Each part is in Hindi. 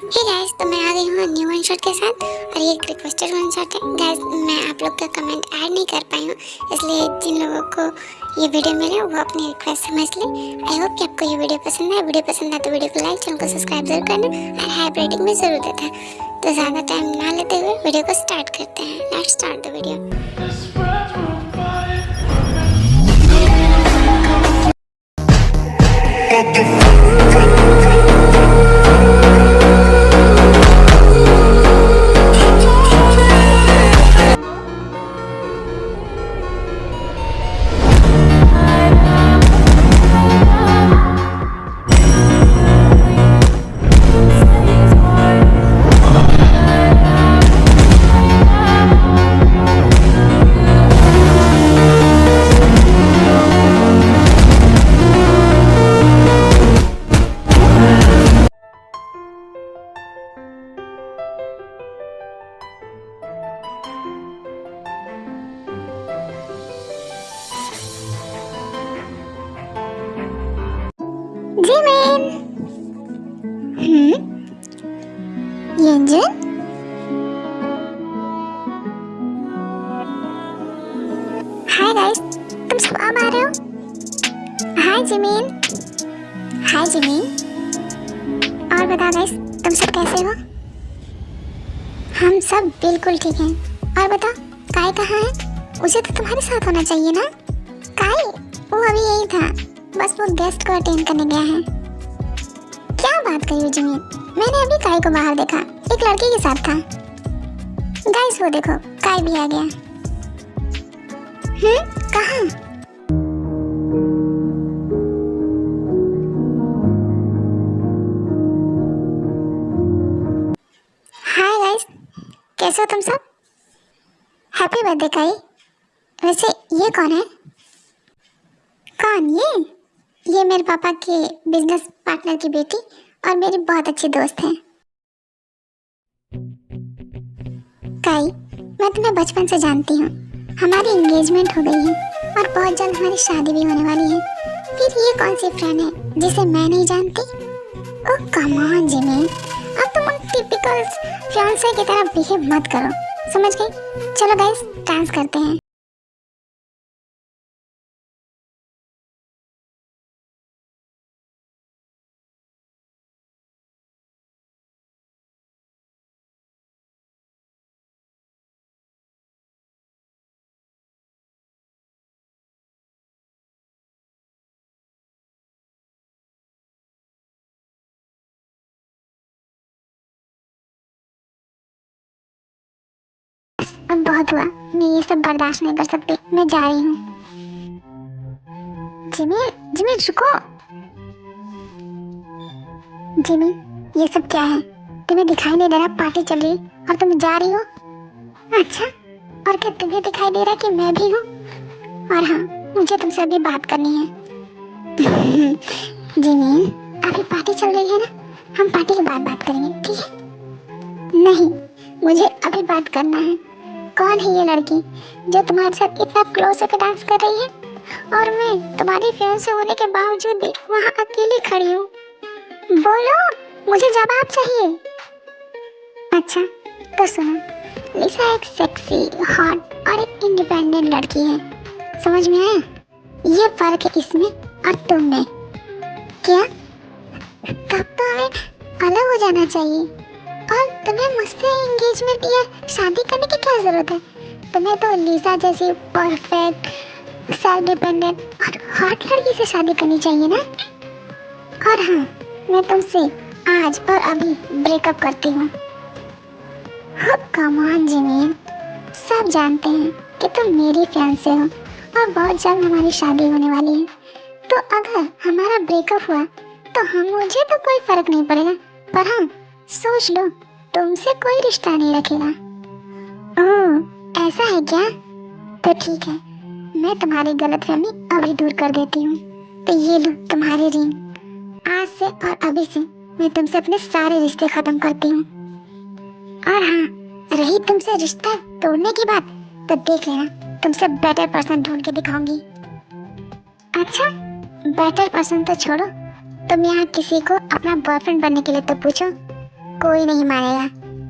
हे गाइस, तो मैं आ गई हूँ न्यू वन शॉट के साथ और ये एक रिक्वेस्टेड वन शॉट है गाइस। मैं आप लोग का कमेंट ऐड नहीं कर पाई हूँ, इसलिए जिन लोगों को ये वीडियो मिले वो अपनी रिक्वेस्ट समझ ले। आई होप कि आपको ये वीडियो पसंद है। वीडियो पसंद है तो वीडियो को लाइक, चैनल को सब्सक्राइब जरूर करना और हाई रेटिंग भी जरूर देता। तो ज़्यादा टाइम ना लेते हुए वीडियो को स्टार्ट करते हैं। Let's start the video. Jimin, यंजन, हाय गाइस, तुम सब अब आ रहे हो? Hi Jimin, hi Jimin. और बता गाइस, तुम सब कैसे हो? हम सब बिल्कुल ठीक हैं। और बता, काय कहाँ है? उसे तो तुम्हारे साथ होना चाहिए ना? काय, वो अभी यही था, बस वो गेस्ट को अटेंड करने गया है। क्या बात करी हो जिमिन? मैंने अभी काय को बाहर देखा, एक लड़के के साथ था। गाइस वो देखो, काय भी आ गया। कहाँ? हाय गाइस, कैसे हो तुम सब? हैप्पी बर्थडे काय। वैसे ये कौन है? कौन ये मेरे पापा के बिजनेस पार्टनर की बेटी और मेरी बहुत अच्छी दोस्त है। काई, मैं तुम्हें बचपन से जानती हूँ। हमारी एंगेजमेंट हो गई है और बहुत जल्द हमारी शादी भी होने वाली है। फिर ये कौन सी फ्रेंड है जिसे मैं नहीं जानती? ओह कम ऑन जिमी, अब तुम उन टिपिकल फियांसे की तरह बिहेव मत करो, समझ गई? चलो गाइस, डांस करते हैं। अब बहुत हुआ, मैं ये सब बर्दाश्त नहीं कर सकती, मैं जा रही हूँ। जिमी, जिमी रुको। जिमी, ये सब क्या है? तुम्हें दिखाई नहीं दे रहा पार्टी चल रही और तुम जा रही हो? अच्छा, और क्या तुम्हें दिखाई दे रहा कि मैं भी हूँ? और हाँ, मुझे तुमसे अभी बात करनी है। जिमी, अभी पार्टी चल रही है ना, हम पार्टी के बाद बात करेंगे, ठीक है? नहीं, मुझे अभी बात करना है। कौन है ये लड़की जो तुम्हारे साथ इतना क्लोज होकर डांस कर रही है और मैं तुम्हारी फियांसे होने के बावजूद भी वहाँ अकेली खड़ी हूँ? बोलो, मुझे जवाब चाहिए। अच्छा, तो सुनो, लिसा एक सेक्सी, हॉट और एक इंडिपेंडेंट लड़की है, समझ में आया? ये फर्क है इसमें और तुम में। क्या? तब तो हमें अलग हो जाना चाहिए और तुम्हें मुझसे एंगेजमेंट या शादी करने की क्या जरूरत है? तुम्हें तो लिसा जैसी परफेक्ट, सेल्फ डिपेंडेंट और हॉट लड़की से शादी करनी चाहिए ना? और हाँ, मैं तुमसे आज और अभी ब्रेकअप करती हूँ। हाँ कम ऑन जिमी, सब जानते हैं कि तुम मेरी फियांसे हो और बहुत जल्द हमारी शादी होने वाली है। तो अगर हमारा ब्रेकअप हुआ तो मुझे तो कोई फर्क नहीं पड़ेगा, पर हाँ, सोच लो, तुमसे कोई रिश्ता नहीं रखेगा। ओह, ऐसा है क्या? तो ठीक है, मैं तुम्हारी गलतफहमी अभी दूर कर देती हूँ। तो ये लो तुम्हारी रिंग। आज से और अभी से मैं तुमसे अपने सारे रिश्ते खत्म करती हूँ। और हाँ, रही तुमसे रिश्ता तोड़ने की बात, तो देख लेना, तुमसे बेटर पर्सन ढूंढ के दिखाऊंगी। अच्छा, बेटर पर्सन तो छोड़ो, तुम यहाँ किसी को अपना बॉयफ्रेंड बनने के लिए तो पूछो। कोई नहीं मानेगा,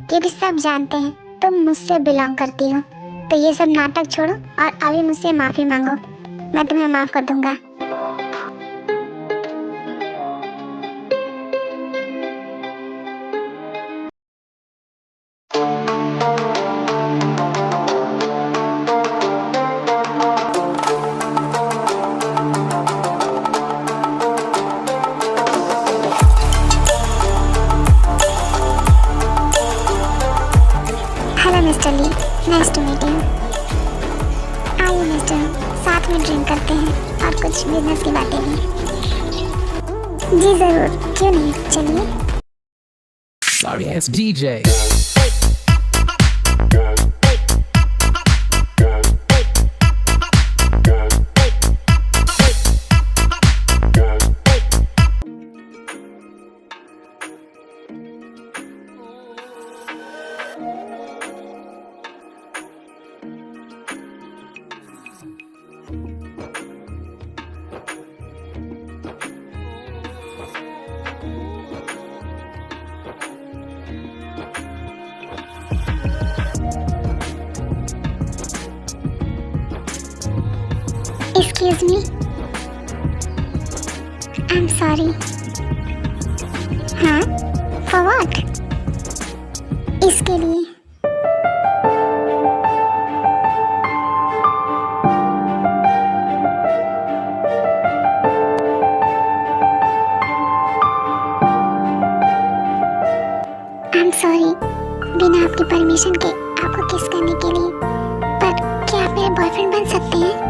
क्योंकि सब जानते हैं तुम मुझसे बिलोंग करती हो। तो ये सब नाटक छोड़ो और अभी मुझसे माफी मांगो, मैं तुम्हें माफ कर दूंगा। Hello mister Li, nice to meet you. आइए मिस्टर, साथ में ड्रिंक करते हैं और कुछ बिजनेस की बातें भी। जी जरूर, क्यों नहीं, चलिए। Sorry ass DJ. Excuse me, I'm sorry. हाँ, for what? इसके लिए। I'm sorry, बिना आपकी परमिशन के आपको किस करने के लिए, पर क्या आप मेरे बॉयफ्रेंड बन सकते हैं?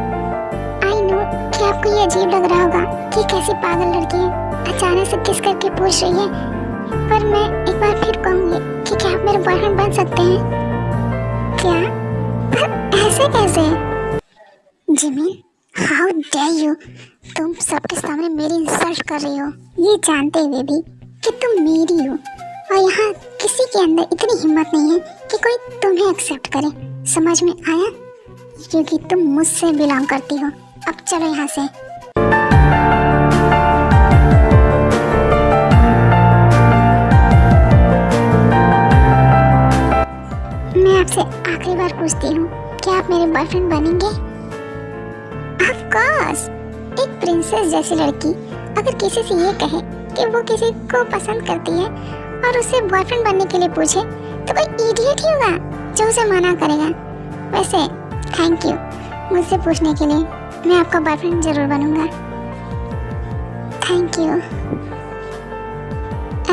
कि आपको ये अजीब लग रहा होगा कि कैसी पागल लड़की है अचानक से किस करके पूछ रही है, पर मैं एक बार फिर कहूँगी कि क्या आप मेरे बॉयफ्रेंड बन सकते हैं? क्या? पर ऐसे कैसे? जिमिन, हाउ डेयर यू, तुम सबके सामने मेरी इंसल्ट कर रही हो, ये जानते हुए भी कि तुम मेरी हो, और यहाँ किसी के अंदर इतनी हिम्मत नहीं है कि कोई तुम्हें एक्सेप्ट करे। समझ में आया? क्योंकि तुम मुझसे बिलोंग करती हो। अब चलो यहाँ से। मैं आपसे आखिरी बार पूछती हूँ, क्या आप मेरे बॉयफ्रेंड बनेंगे? ऑफ कोर्स, एक प्रिंसेस जैसी लड़की अगर किसी से ये कहे कि वो किसी को पसंद करती है और उसे बॉयफ्रेंड बनने के लिए पूछे, तो कोई इडियट ही होगा जो उसे मना करेगा। वैसे थैंक यू मुझसे पूछने के लिए, मैं आपका बॉयफ्रेंड जरूर बनूंगा। Thank you.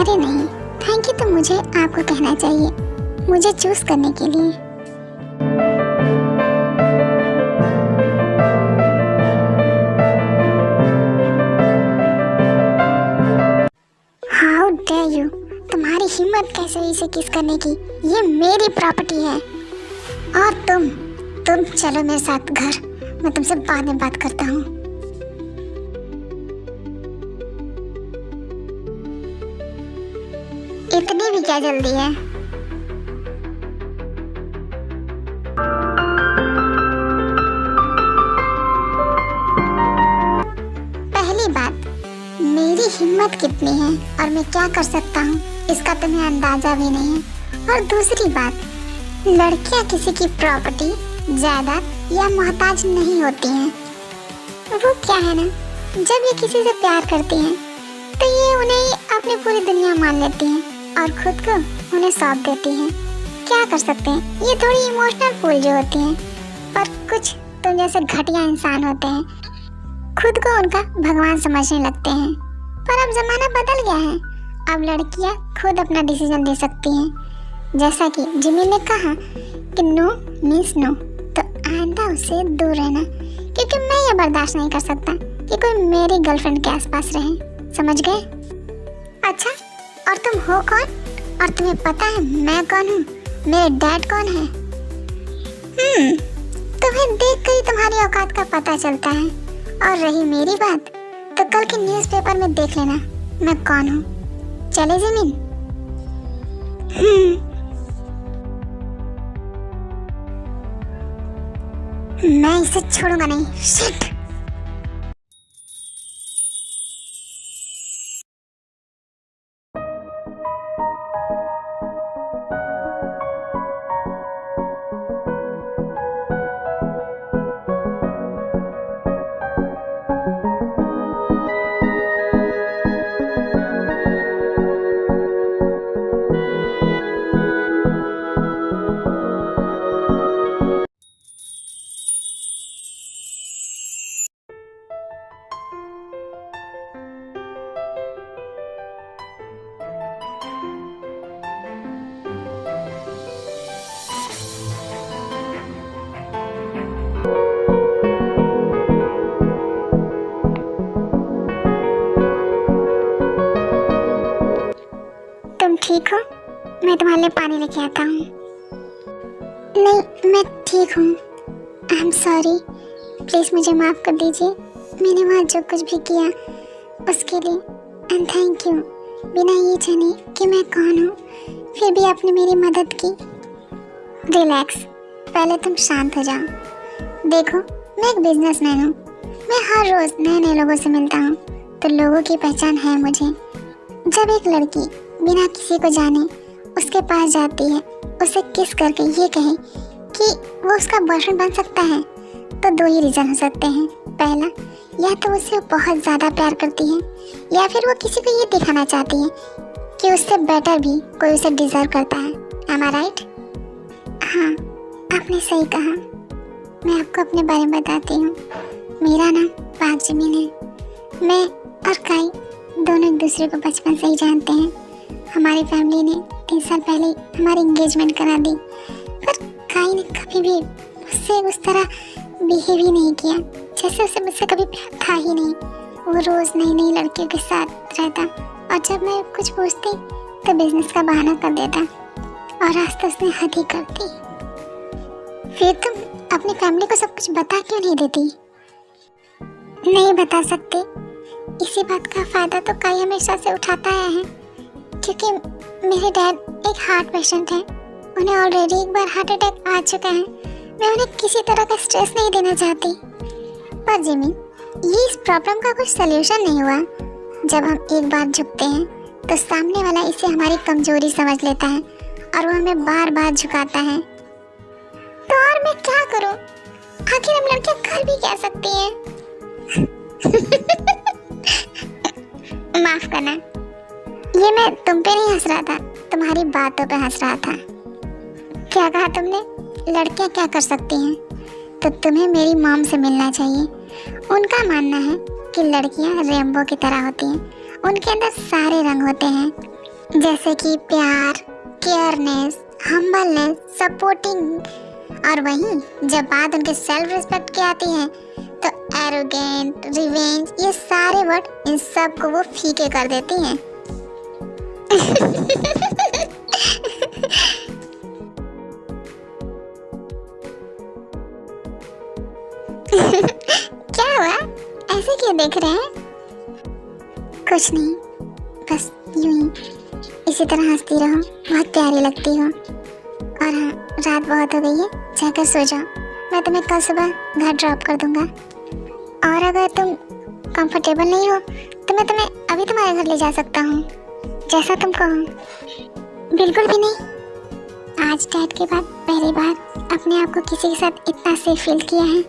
अरे नहीं, थैंक यू तो मुझे आपको कहना चाहिए, मुझे चूज करने के लिए। हाउ डेयर यू, तुम्हारी हिम्मत कैसे हुई इसे किस करने की? ये मेरी प्रॉपर्टी है। और तुम चलो मेरे साथ घर, मैं तुमसे बाद में बात करता हूँ। इतनी भी क्या जल्दी है? पहली बात, मेरी हिम्मत कितनी है और मैं क्या कर सकता हूँ इसका तुम्हें अंदाजा भी नहीं है। और दूसरी बात, लड़कियाँ किसी की प्रॉपर्टी, जायदाद या मोहताज नहीं होती हैं। वो क्या है ना, जब ये किसी से प्यार करती हैं तो ये उन्हें अपनी पूरी दुनिया मान लेती हैं और खुद को उन्हें सौंप देती हैं। क्या कर सकते हैं, ये थोड़ी इमोशनल फूल जो होती हैं, पर कुछ तुम जैसे घटिया इंसान होते हैं, खुद को उनका भगवान समझने लगते हैं। पर अब जमाना बदल गया है, अब लड़कियां खुद अपना डिसीजन ले सकती हैं। जैसा कि जिमी ने कहा कि नो मीन्स नो, तो आइंदा उससे दूर रहना, क्योंकि मैं ये बर्दाश्त नहीं कर सकता कि कोई मेरी गर्लफ्रेंड के आसपास रहे। समझ गए? अच्छा, और तुम हो कौन? और तुम्हें पता है मैं कौन हूँ, मेरे डैड कौन है? तुम्हें देख कर ही तुम्हारी औकात का पता चलता है। और रही मेरी बात, तो कल के न्यूज़पेपर में देख लेना मैं कौन हूँ। चले जमीन? मैं इसे छोड़ूंगा नहीं। शिट। देखो, मैं तुम्हारे लिए पानी लेके आता हूँ। नहीं, मैं ठीक हूँ। आई एम सॉरी, प्लीज़ मुझे माफ़ कर दीजिए। मैंने वहाँ जो कुछ भी किया उसके लिए, एंड थैंक यू। बिना ये जाने कि मैं कौन हूँ, फिर भी आपने मेरी मदद की। रिलैक्स, पहले तुम शांत हो जाओ। देखो, मैं एक बिजनेसमैन हूँ। मैं हर रोज़ नए नए लोगों से मिलता हूँ, तो लोगों की पहचान है मुझे। जब एक लड़की बिना किसी को जाने उसके पास जाती है, उसे किस करके ये कहे कि वो उसका बॉयफ्रेंड बन सकता है, तो दो ही रीज़न हो सकते हैं। पहला, या तो उसे बहुत ज़्यादा प्यार करती है, या फिर वो किसी को ये दिखाना चाहती है कि उससे बेटर भी कोई उसे डिज़र्व करता है। एम आई राइट? हाँ, आपने सही कहा। मैं आपको अपने बारे में बताती हूँ। मेरा नाम पाक जमीन है। मैं और काई दोनों एक दूसरे को बचपन से ही जानते हैं। हमारी फैमिली ने 3 साल पहले हमारी एंगेजमेंट करा दी, पर काई ने कभी भी मुझसे उस तरह बिहेव ही नहीं किया जैसे उसे मुझसे कभी प्यार था ही नहीं। वो रोज़ नई नई लड़कियों के साथ रहता, और जब मैं कुछ पूछती तो बिजनेस का बहाना कर देता, और आज तो उसने हद ही कर दी। फिर तुम अपनी फैमिली को सब कुछ बता क्यों नहीं देती? नहीं बता सकते। इसी बात का फ़ायदा तो काई हमेशा से उठाता आया है, क्योंकि मेरे डैड एक हार्ट पेशेंट हैं। उन्हें ऑलरेडी एक बार हार्ट अटैक आ चुका है। मैं उन्हें किसी तरह का स्ट्रेस नहीं देना चाहती। पर जिमी, ये इस प्रॉब्लम का कुछ सलूशन नहीं हुआ। जब हम एक बार झुकते हैं तो सामने वाला इसे हमारी कमजोरी समझ लेता है, और वो हमें बार बार झुकाता है। तो और मैं क्या करूं? आखिर हम लड़कियां कर भी क्या सकती हैं? माफ करना, ये मैं तुम पे नहीं हंस रहा था, तुम्हारी बातों पे हंस रहा था। क्या कहा तुमने? लड़कियां क्या कर सकती हैं? तो तुम्हें मेरी मॉम से मिलना चाहिए। उनका मानना है कि लड़कियां रेनबो की तरह होती हैं। उनके अंदर सारे रंग होते हैं, जैसे कि प्यार, केयरनेस, हम्बलनेस, सपोर्टिंग। और वहीं जब बात उनके सेल्फ रिस्पेक्ट की आती है तो एरोगेंट, रिवेंज, ये सारे वर्ड इन सब को वो फीके कर देती हैं। क्या हुआ? ऐसे क्यों देख रहे हैं? कुछ नहीं, बस यूं ही इसी तरह हंसती रहो, बहुत प्यारी लगती हो। और हाँ, रात बहुत हो गई है, जाकर सो जाओ। मैं तुम्हें कल सुबह घर ड्रॉप कर दूंगा। और अगर तुम कंफर्टेबल नहीं हो तो मैं तुम्हें अभी तुम्हारे घर ले जा सकता हूँ, जैसा तुम कहो। बिल्कुल भी नहीं। आज डैड के बाद पहली बार अपने आप को किसी के साथ इतना सेफ फील किया है।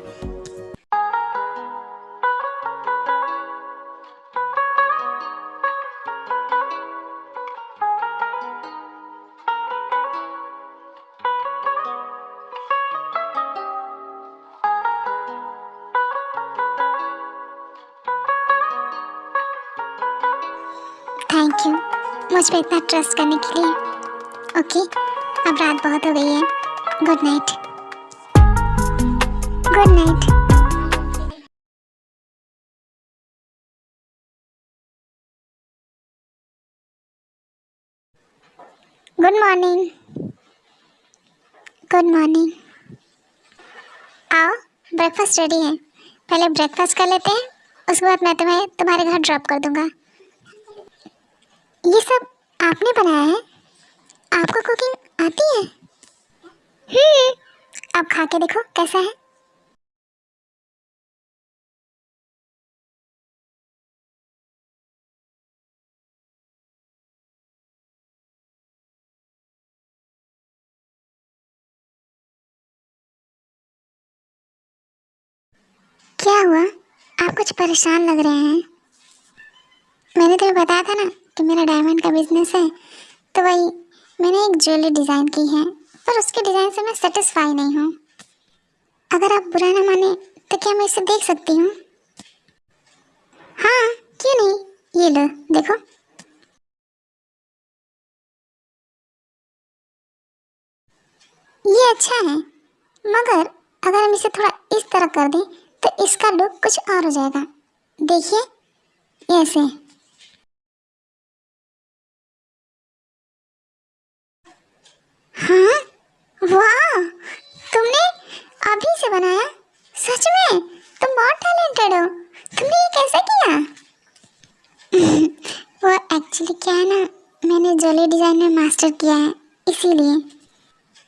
थैंक यू मुझ पे इतना ट्रस्ट करने के लिए। ओके, अब रात बहुत हो गई है। Good night. Good night. Good morning. Good morning. आओ, ब्रेकफास्ट रेडी है। पहले ब्रेकफास्ट कर लेते हैं, उसके बाद मैं तुम्हें तुम्हारे घर ड्रॉप कर दूंगा। ये सब आपने बनाया है? आपको कुकिंग आती है? अब खा के देखो कैसा है। क्या हुआ? आप कुछ परेशान लग रहे हैं। मैंने तुम्हें बताया था ना कि मेरा डायमंड का बिजनेस है, तो वही मैंने एक ज्वेलरी डिज़ाइन की है, पर उसके डिज़ाइन से मैं सेटिस्फाई नहीं हूँ। अगर आप बुरा ना माने तो क्या मैं इसे देख सकती हूँ? हाँ, क्यों नहीं। ये लो, देखो। ये अच्छा है, मगर अगर हम इसे थोड़ा इस तरह कर दें तो इसका लुक कुछ और हो जाएगा। देखिए, ऐसे। ज्वेलरी डिज़ाइन में मास्टर किया है, इसीलिए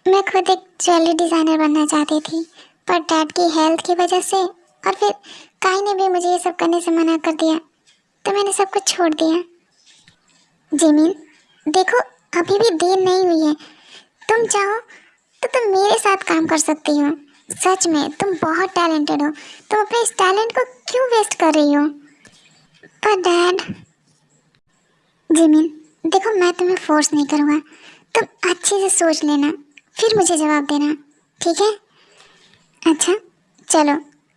मैं खुद एक ज्वेलरी डिज़ाइनर बनना चाहती थी, पर डैड की हेल्थ की वजह से और फिर काई ने भी मुझे ये सब करने से मना कर दिया, तो मैंने सब कुछ छोड़ दिया। जिमिन, देखो अभी भी देर नहीं हुई है, तुम चाहो तो तुम मेरे साथ काम कर सकती हो। सच में तुम बहुत टैलेंटेड हो, तुम अपने इस टैलेंट को क्यों वेस्ट कर रही हो? पर डैड। जिमिन, देखो मैं तुम्हें फोर्स नहीं करूँगा, तुम अच्छे से सोच लेना फिर मुझे जवाब देना, ठीक है? अच्छा चलो,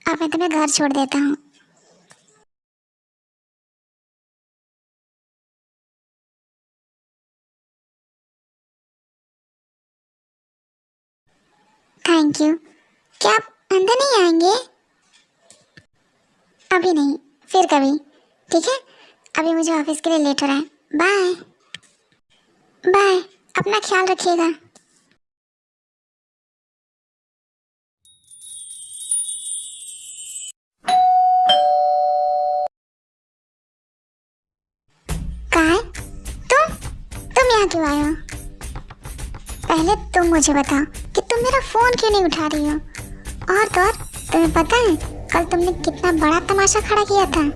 अब मैं तुम्हें घर छोड़ देता हूँ। Thank you. क्या आप अंदर नहीं आएंगे? अभी नहीं, फिर कभी, ठीक है? अभी मुझे ऑफिस के लिए लेट हो रहा है। बाय बाय, अपना ख्याल रखिएगा। काय, तुम यहाँ क्यों आए हो? पहले तुम मुझे बताओ कि तुम मेरा फोन क्यों नहीं उठा रही हो? और तो और तुम्हें पता है कल तुमने कितना बड़ा तमाशा खड़ा किया था।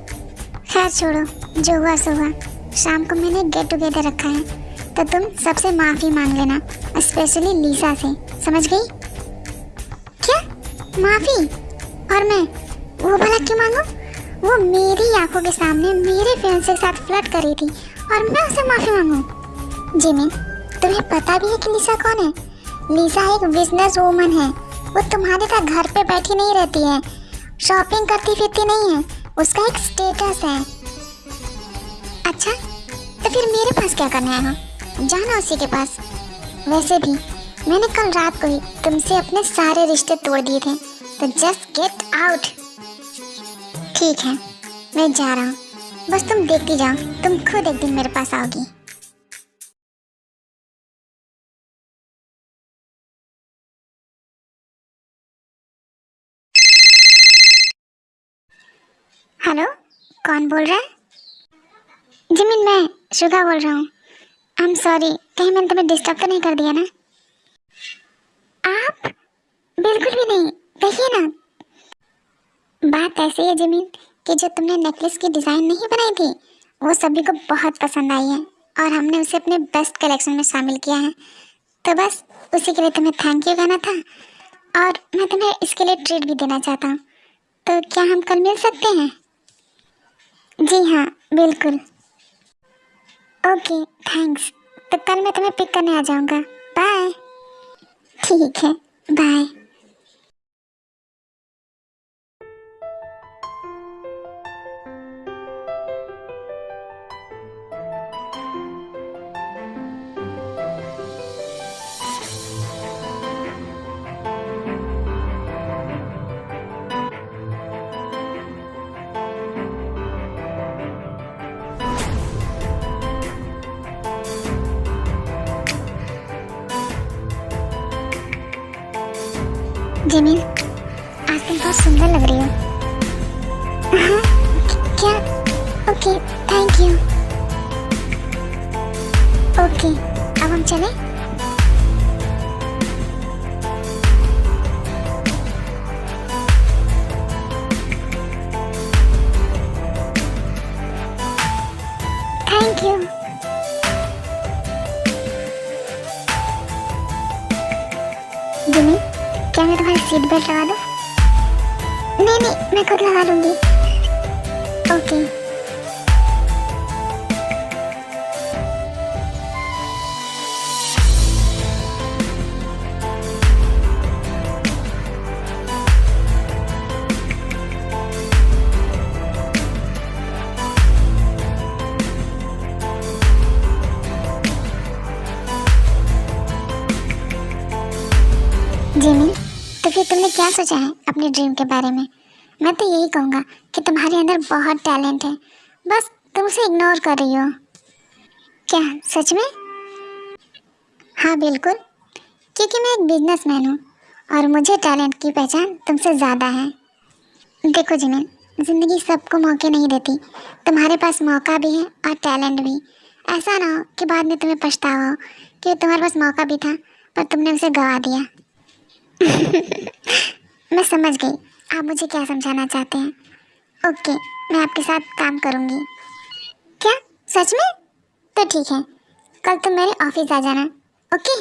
खैर छोड़ो, जो हुआ सो हुआ। शाम को मैंने गेट टुगेदर रखा है, तो तुम सबसे माफ़ी मांग लेना, स्पेशली लीसा से, समझ गई? क्या माफ़ी? और मैं वो भला क्यों मांगू? वो मेरी आंखों के सामने मेरे फियांसे के साथ फ्लर्ट कर रही थी और मैं उसे माफ़ी मांगू? जिमिन, तुम्हें पता भी है कि लीसा कौन है? लीसा एक बिजनेस वूमन है। वो तुम्हारे साथ घर पे बैठी नहीं रहती है, शॉपिंग करती फिरती नहीं है, उसका एक स्टेटस है। अच्छा, तो फिर मेरे पास क्या करने आए हो? जाना उसी के पास। वैसे भी मैंने कल रात को ही तुमसे अपने सारे रिश्ते तोड़ दिए थे, तो जस्ट गेट आउट। ठीक है, मैं जा रहा हूँ, बस तुम देखती जाओ, तुम खुद एक दिन मेरे पास आओगी। हेलो, कौन बोल रहा है? जिमिन, मैं शुगा बोल रहा हूँ। आई एम सॉरी, कहीं मैंने तुम्हें डिस्टर्ब तो नहीं कर दिया ना? आप? बिल्कुल भी नहीं, देखिए ना। बात ऐसी है जिमिन कि जो तुमने नेकलेस की डिज़ाइन नहीं बनाई थी, वो सभी को बहुत पसंद आई है और हमने उसे अपने बेस्ट कलेक्शन में शामिल किया है। तो बस उसी के लिए तुम्हें थैंक यू कहना था, और मैं तुम्हें इसके लिए ट्रीट भी देना चाहता हूँ। तो क्या हम कल मिल सकते हैं? जी हाँ, बिल्कुल। Okay, thanks. तो कल मैं तुम्हें पिक करने आ जाऊँगा। बाय। ठीक है, बाय। जिमिन, आज तुम बहुत सुंदर लग रही हो। हाँ, क्या? Okay, thank you. ओके, अब हम चलें? Thank you. जिमिन, क्या मैं तुम्हारी सीट बेल्ट लगा दूँ? नहीं नहीं, मैं खुद लगा लूँगी। ओके। जिमिन, तो फिर तुमने क्या सोचा है अपने ड्रीम के बारे में? मैं तो यही कहूँगा कि तुम्हारे अंदर बहुत टैलेंट है, बस तुम उसे इग्नोर कर रही हो। क्या सच में? हाँ बिल्कुल, क्योंकि मैं एक बिजनेसमैन हूँ और मुझे टैलेंट की पहचान तुमसे ज़्यादा है। देखो जिमिन, ज़िंदगी सबको मौके नहीं देती, तुम्हारे पास मौका भी है और टैलेंट भी, ऐसा ना हो कि बाद में तुम्हें पछतावा हो कि तुम्हारे पास मौका भी था पर तुमने उसे गवा दिया। मैं समझ गई आप मुझे क्या समझाना चाहते हैं। ओके, मैं आपके साथ काम करूँगी। क्या सच में? तो ठीक है, कल तुम मेरे ऑफिस आ जाना। ओके।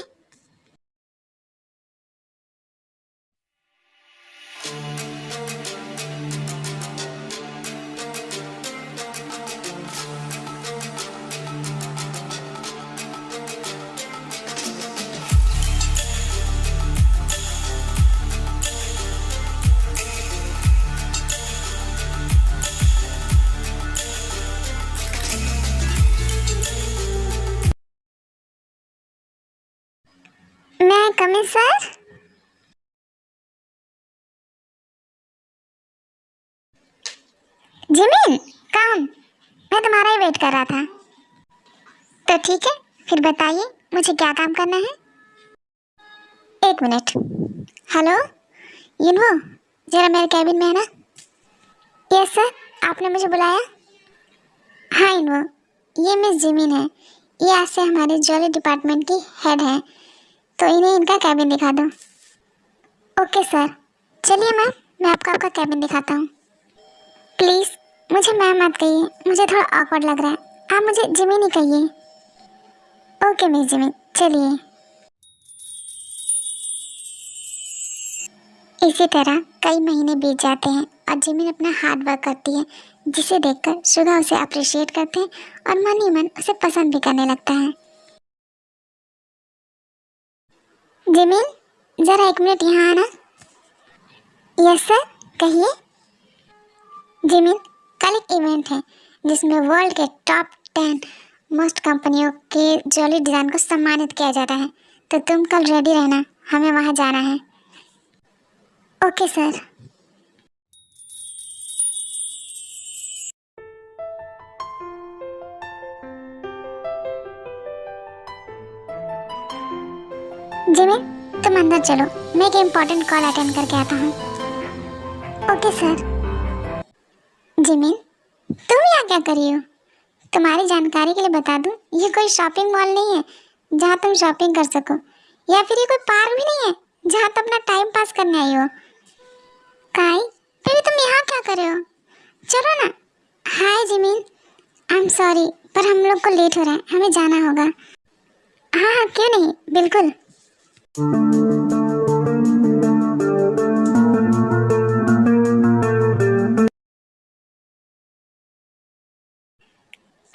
मैं कम इन सर? जिमिन, काम। मैं तुम्हारा ही वेट कर रहा था। तो ठीक है, फिर बताइए मुझे क्या काम करना है। 1 मिनट। हेलो युनवो, जरा मेरे कैबिन में है ना? यस सर, आपने मुझे बुलाया? हाँ युनवो, ये मिस जिमिन है। ये आज से हमारे ज्वेलरी डिपार्टमेंट की हेड है, तो इन्हें इनका कैबिन दिखा दो। Okay sir. चलिए मैम, मैं आपको आपका कैबिन दिखाता हूँ। प्लीज़ मुझे मैम मत कहिए, मुझे थोड़ा ऑकवर्ड लग रहा है। आप मुझे जिमिन ही कहिए। ओके मिस जिमिन, चलिए। इसी तरह कई महीने बीत जाते हैं और जिमिन अपना हार्ड वर्क करती है, जिसे देखकर सुगा उसे अप्रिशिएट करते हैं और मन ही मन उसे पसंद भी करने लगता है। जिमिन, जरा 1 मिनट यहाँ आना। यस सर, कहिए। जिमिन, कल एक इवेंट है जिसमें वर्ल्ड के टॉप 10 मोस्ट कंपनियों के ज्वेलरी डिज़ाइन को सम्मानित किया जाता है, तो तुम कल रेडी रहना, हमें वहाँ जाना है। Okay sir. जिमिन, तुम अंदर चलो, मैं एक इम्पोर्टेंट कॉल अटेंड करके आता हूँ। Okay sir. जिमिन, तुम यहाँ क्या कर रही हो? तुम्हारी जानकारी के लिए बता दूँ, ये कोई शॉपिंग मॉल नहीं है जहाँ तुम शॉपिंग कर सको, या फिर ये कोई पार्क भी नहीं है जहाँ तुम अपना टाइम पास करने आई हो। काई, फिर तुम यहाँ क्या कर रहे हो? चलो ना। हाय जिमिन, आई एम सॉरी पर हम लोग को लेट हो रहा है, हमें जाना होगा। हाँ हाँ, क्यों नहीं, बिल्कुल।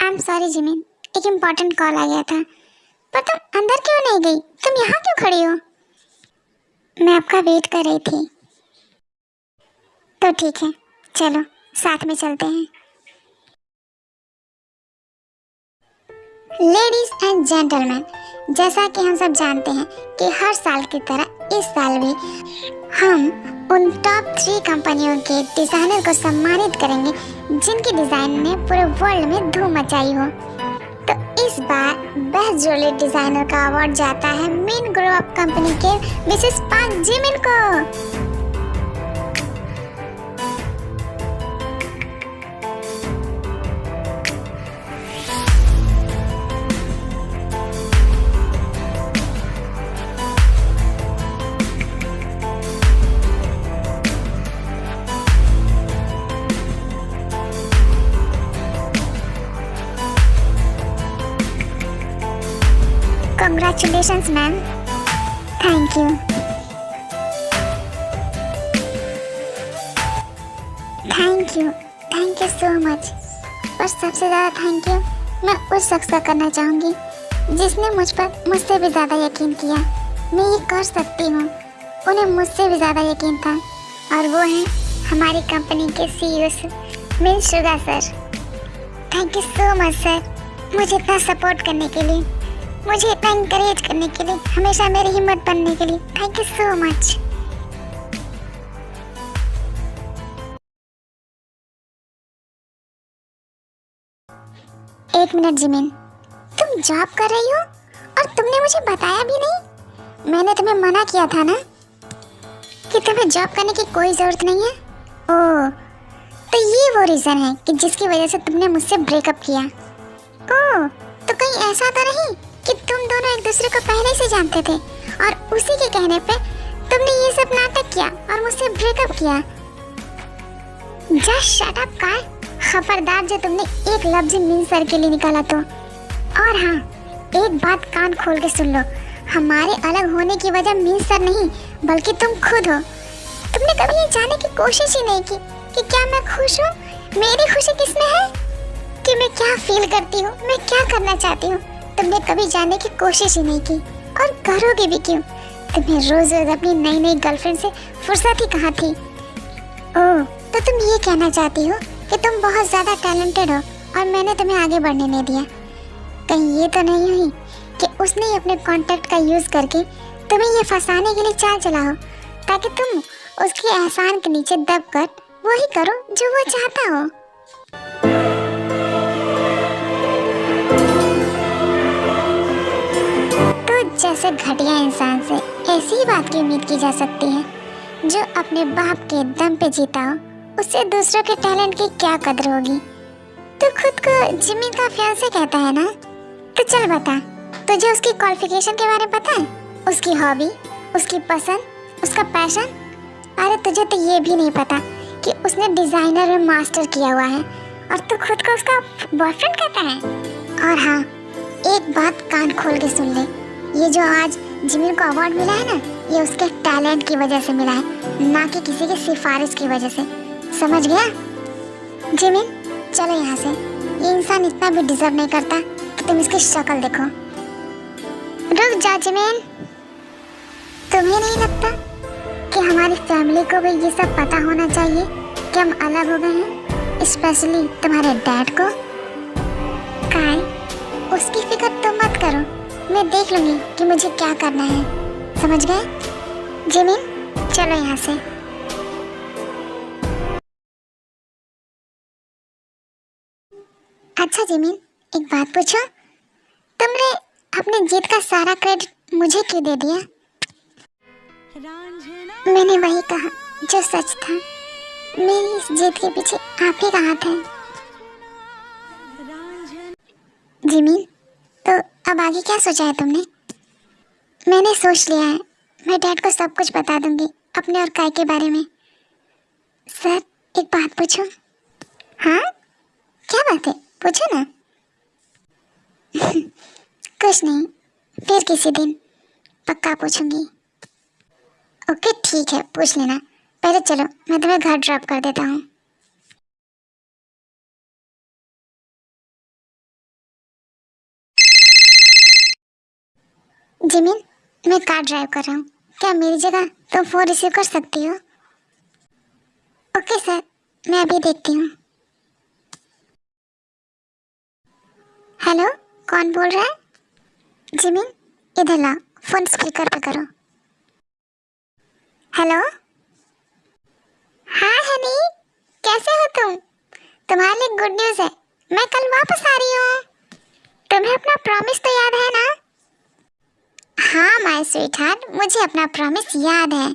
आई एम सॉरी जिमिन, एक इम्पोर्टेंट कॉल आ गया था। पर तुम अंदर क्यों नहीं गई? तुम यहाँ क्यों खड़ी हो? मैं आपका वेट कर रही थी। तो ठीक है, चलो साथ में चलते हैं। लेडीज एंड जेंटलमैन, जैसा कि हम सब जानते हैं कि हर साल की तरह इस साल भी हम उन टॉप 3 कंपनियों के डिज़ाइनर को सम्मानित करेंगे जिनकी डिज़ाइन ने पूरे वर्ल्ड में धूम मचाई हो। तो इस बार बेस्ट ज्वेलरी डिज़ाइनर का अवार्ड जाता है मीन ग्रुप कंपनी के मिसेस पाक जिमिन को। Congratulations, ma'am. Thank you. Thank you. Thank you so much. और सबसे ज़्यादा थैंक यू मैं उस शख्स का करना चाहूँगी जिसने मुझ पर मुझसे भी ज़्यादा यकीन किया। मैं ये कर सकती हूँ, उन्हें मुझसे भी ज़्यादा यकीन था, और वो हैं हमारी कंपनी के CEO miss Suga sir. Thank you so much sir, मुझे इतना सपोर्ट करने के लिए, मुझे इतना इंकरेज करने के लिए, हमेशा मेरी हिम्मत बनने के लिए। Thank you so much. एक मिनट जिमिन, तुम जॉब कर रही हो और तुमने मुझे बताया भी नहीं? मैंने तुम्हें मना किया था ना कि तुम्हें जॉब करने की कोई ज़रूरत नहीं है। ओह, तो ये वो रीज़न है कि जिसकी वजह से तुमने मुझसे ब्रेकअप किया। ओह, तो कहीं ऐसा तो नहीं कि तुम दोनों एक दूसरे को पहले से जानते थे और उसी के कहने पे तुमने ये सब नाटक किया और मुझसे ब्रेकअप किया। जस्ट शट अप कार, खबरदार जो तुमने एक लफ्ज मीन सर के लिए निकाला तो। और हाँ, एक बात कान खोल के सुन लो, हमारे अलग होने की वजह मीन सर नहीं बल्कि तुम खुद हो। तुमने कभी ये जानने की कोशिश ही नहीं की कि क्या मैं खुश हूँ, मेरी खुशी किसमें है, कि मैं क्या फील करती हूँ, मैं क्या करना चाहती हूँ। तुमने कभी जानने की कोशिश ही नहीं की और करोगे भी क्यों। तुम्हें रोज रोज अपनी नई नई गर्लफ्रेंड से फुर्सत ही कहाँ थी। ओह, तो तुम ये कहना चाहती हो कि तुम बहुत ज़्यादा टैलेंटेड हो और मैंने तुम्हें आगे बढ़ने नहीं दिया। कहीं ये तो नहीं हुई कि उसने ही अपने कॉन्टैक्ट का यूज़ करके तुम्हें ये फंसाने के लिए चाल चला हो ताकि तुम उसके एहसान के नीचे दबकर वही करो जो वो चाहता हो। तो जैसे घटिया इंसान से ऐसी ही बात की उम्मीद की जा सकती है। जो अपने बाप के दम पे जीता हो उससे दूसरों के टैलेंट की क्या कदर होगी। तो खुद को जिमी का फियांसे कहता है ना, तो चल बता, तुझे उसकी क्वालिफिकेशन के बारे में पता है, उसकी हॉबी, उसकी पसंद, उसका पैशन। अरे तुझे तो ये भी नहीं पता कि उसने डिजाइनर में मास्टर किया हुआ है और तू खुद को उसका बॉयफ्रेंड कहता है। और हाँ, एक बात कान खोल के सुन ले, ये जो आज जिमिन को अवार्ड मिला है ना, ये उसके टैलेंट की वजह से मिला है, ना कि किसी की सिफारिश की वजह से। समझ गया? जिमिन, चलो यहाँ से। ये इंसान इतना भी डिजर्व नहीं करता कि तुम इसकी शक्ल देखो। रुक जा जिमिन, तुम्हें नहीं लगता कि हमारी फैमिली को भी ये सब पता होना चाहिए कि हम अलग हो गए हैं, स्पेशली तुम्हारे डैड को? काय, उसकी फिक्र तुम मत करो, मैं देख लूंगी कि मुझे क्या करना है। समझ गए? जिमिन, चलो यहाँ से। अच्छा जिमिन, एक बात पूछो, तुमने अपने जीत का सारा क्रेडिट मुझे क्यों दे दिया? मैंने वही कहा जो सच था। मेरी इस जीत के पीछे आप ही का हाथ है। जिमिन, तो अब आगे क्या सोचा है तुमने? मैंने सोच लिया है, मैं डैड को सब कुछ बता दूंगी अपने और काय के बारे में। सर, एक बात पूछूं? हाँ, क्या बात है, पूछो ना। कुछ नहीं, फिर किसी दिन पक्का पूछूंगी। ओके ठीक है, पूछ लेना। पहले चलो, मैं तुम्हें घर ड्रॉप कर देता हूँ। जिमिन, मैं कार ड्राइव कर रहा हूँ, क्या मेरी जगह तुम फोन रिसीव कर सकती हो? ओके सर, मैं अभी देखती हूँ। हेलो, कौन बोल रहा है? जिमिन, इधर ला, फोन स्पीकर पे करो। हेलो, हाँ हनी, कैसे हो तुम? तुम्हारे लिए गुड न्यूज़ है, मैं कल वापस आ रही हूँ। तुम्हें अपना प्रॉमिस तो याद है ना? हाँ माय स्वीट हार्ट, मुझे अपना प्रॉमिस याद है।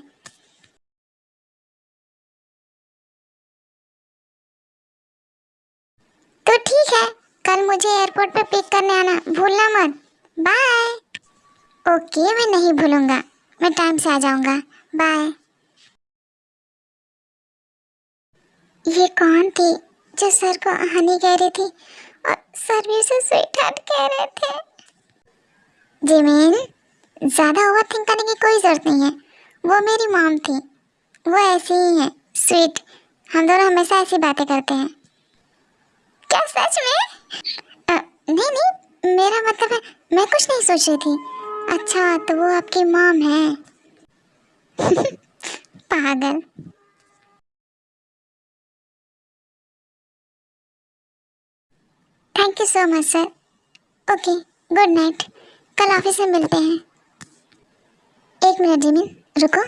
तो ठीक है, कल मुझे एयरपोर्ट पे पिक करने आना भूलना मत। बाय। ओके, मैं नहीं भूलूंगा, मैं टाइम से आ जाऊंगा। बाय। ये कौन थी जो सर को हनी कह रही थी और सर भी उसे स्वीट हार्ट कह रहे थे? जिमिन, ज़्यादा ओवर थिंक करने की कोई ज़रूरत नहीं है। वो मेरी मॉम थी, वो ऐसी ही है, स्वीट। हम दोनों हमेशा ऐसी बातें करते हैं। क्या सच में? नहीं नहीं, मेरा मतलब है, मैं कुछ नहीं सोच रही थी। अच्छा, तो वो आपकी मॉम है? पागल। Thank you so much sir. Okay, good night, कल ऑफिस में मिलते हैं। एक मिनट जिमिन, रुको।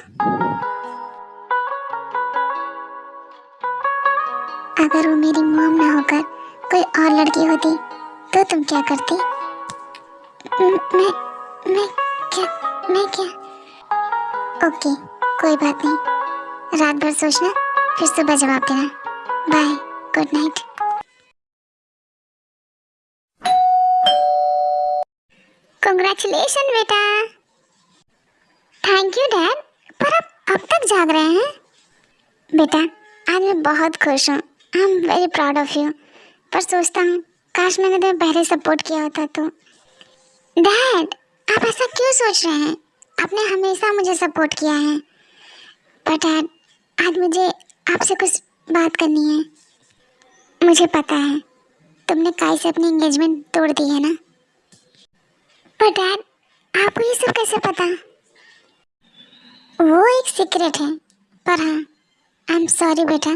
अगर वो मेरी मॉम ना होकर कोई और लड़की होती तो तुम क्या करती? मैं क्या? ओके, कोई बात नहीं, रात भर सोचना, फिर सुबह जवाब देना। Bye, good night. कांग्रेचुलेशन बेटा। थैंक यू डैड, पर आप अब तक जाग रहे हैं? बेटा आज मैं बहुत खुश हूँ, I am very proud of you. पर सोचता हूँ काश मैंने तुम्हें पहले सपोर्ट किया होता तो। डैड आप ऐसा क्यों सोच रहे हैं? आपने हमेशा मुझे सपोर्ट किया है। पर डैड आज मुझे आपसे कुछ बात करनी है। मुझे पता है तुमने काई से अपनी एंगेजमेंट तोड़ दी है ना, पर डैड आपको ये सब कैसे पता? वो एक सीक्रेट है। पर हाँ, आई एम सॉरी बेटा,